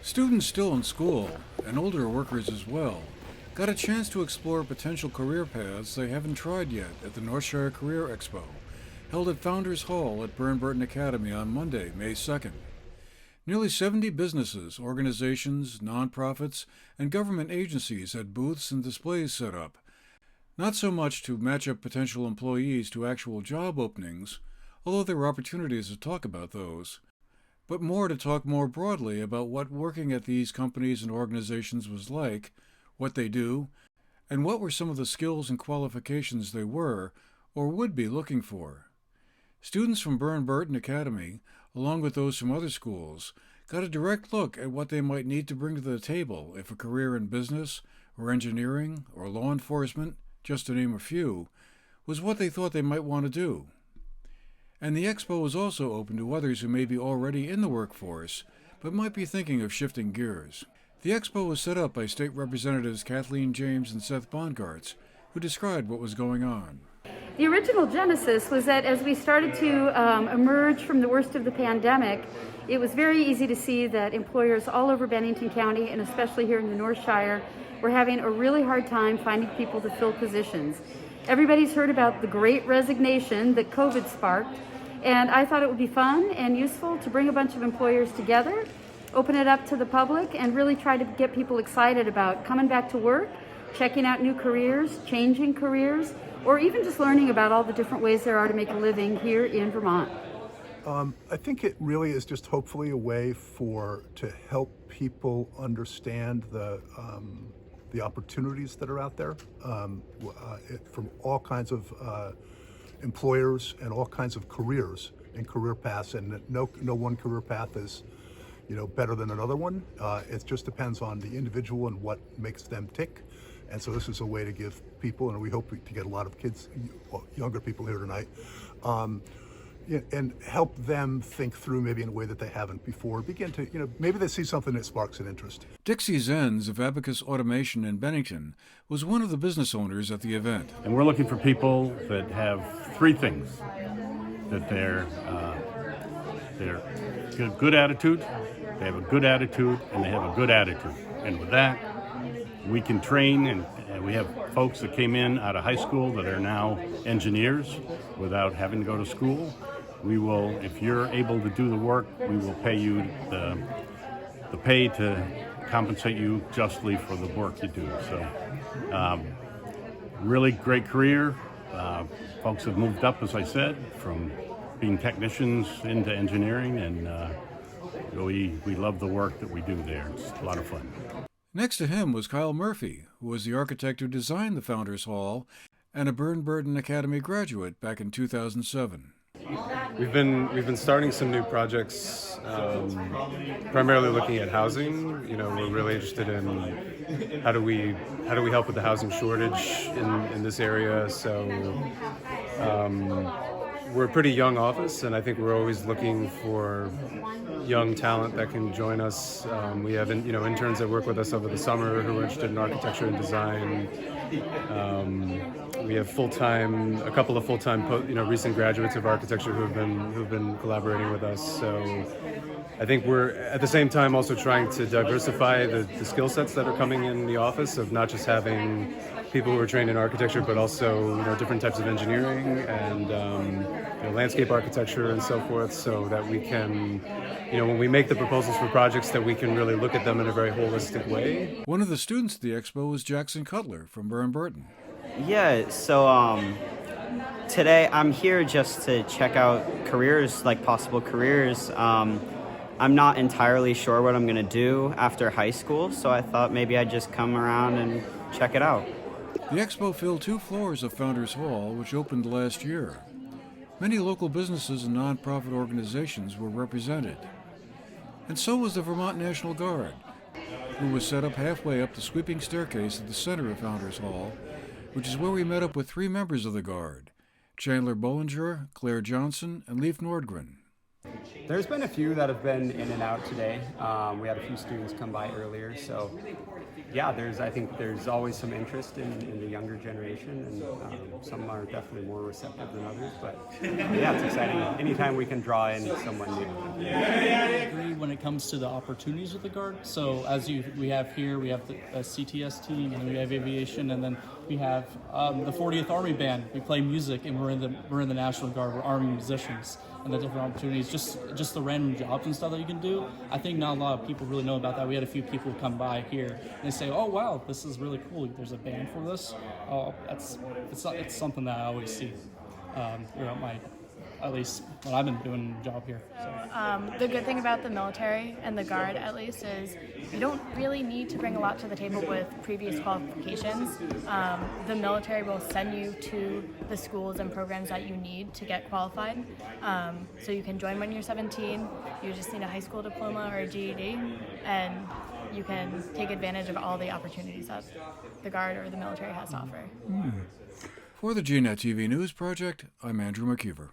Students still in school, and older workers as well, got a chance to explore potential career paths they haven't tried yet at the Northshire Career Expo, held at Founders Hall at Burr and Burton Academy on Monday, May 2nd. Nearly 70 businesses, organizations, nonprofits, and government agencies had booths and displays set up, not so much to match up potential employees to actual job openings, although there were opportunities to talk about those, but more to talk more broadly about what working at these companies and organizations was like, what they do, and what were some of the skills and qualifications they were or would be looking for. Students from Burr and Burton Academy, along with those from other schools, got a direct look at what they might need to bring to the table if a career in business or engineering or law enforcement, just to name a few, was what they thought they might want to do. And the Expo was also open to others who may be already in the workforce, but might be thinking of shifting gears. The Expo was set up by State Representatives Kathleen James and Seth Bongartz, who described what was going on. The original genesis was that as we started to emerge from the worst of the pandemic, it was very easy to see that employers all over Bennington County, and especially here in the North Shire, were having a really hard time finding people to fill positions. Everybody's heard about the Great Resignation that COVID sparked, and I thought it would be fun and useful to bring a bunch of employers together, open it up to the public, and really try to get people excited about coming back to work, checking out new careers, changing careers, or even just learning about all the different ways there are to make a living here in Vermont. I think it really is just hopefully a way to help people understand the opportunities that are out there from all kinds of employers and all kinds of careers and career paths, and no one career path is better than another one. It just depends on the individual and what makes them tick. And so this is a way to give people, and we hope to get a lot of kids, younger people here tonight, and help them think through maybe in a way that they haven't before. Begin to, maybe they see something that sparks an interest. Dixie Zenz of Abacus Automation in Bennington was one of the business owners at the event. And we're looking for people that have three things: that they're good attitude, they have a good attitude, and they have a good attitude. And with that, we can train, and we have folks that came in out of high school that are now engineers without having to go to school. We will, if you're able to do the work, we will pay you the pay to compensate you justly for the work you do. So, really great career. Folks have moved up, as I said, from being technicians into engineering, and we love the work that we do there. It's a lot of fun. Next to him was Kyle Murphy, who was the architect who designed the Founders Hall and a Burr and Burton Academy graduate back in 2007. We've been starting some new projects, primarily looking at housing. We're really interested in how do we help with the housing shortage in this area. So we're a pretty young office, and I think we're always looking for young talent that can join us. We have interns that work with us over the summer who are interested in architecture and design. We have a couple of full-time recent graduates of architecture who've been collaborating with us. So I think we're at the same time also trying to diversify the skill sets that are coming in the office, of not just having people who are trained in architecture, but also different types of engineering and landscape architecture and so forth, so that we can, when we make the proposals for projects, that we can really look at them in a very holistic way. One of the students at the Expo was Jackson Cutler from Burr and Burton. Yeah, so today I'm here just to check out careers, like possible careers. I'm not entirely sure what I'm going to do after high school, so I thought maybe I'd just come around and check it out. The Expo filled 2 floors of Founders Hall, which opened last year. Many local businesses and nonprofit organizations were represented. And so was the Vermont National Guard, who was set up halfway up the sweeping staircase at the center of Founders Hall, which is where we met up with 3 members of the Guard: Chandler Bollinger, Claire Johnson, and Leif Nordgren. There's been a few that have been in and out today. We had a few students come by earlier, so yeah, I think there's always some interest in the younger generation, and some are definitely more receptive than others, but yeah, it's exciting. Anytime we can draw in someone new. when it comes to the opportunities with the Guard. So as we have here, we have the CTS team, and then we have aviation, and then we have the 40th Army Band. We play music, and we're in the National Guard. We're Army musicians, and the different opportunities, just the random jobs and stuff that you can do. I think not a lot of people really know about that. We had a few people come by here and they say, "Oh wow, this is really cool. There's a band for this." Oh, it's something that I always see throughout at least when I've been doing the job here. So. The good thing about the military and the Guard, at least, is you don't really need to bring a lot to the table with previous qualifications. The military will send you to the schools and programs that you need to get qualified. So you can join when you're 17. You just need a high school diploma or a GED, and you can take advantage of all the opportunities that the Guard or the military has to offer. For the GNAT-TV News Project, I'm Andrew McKeever.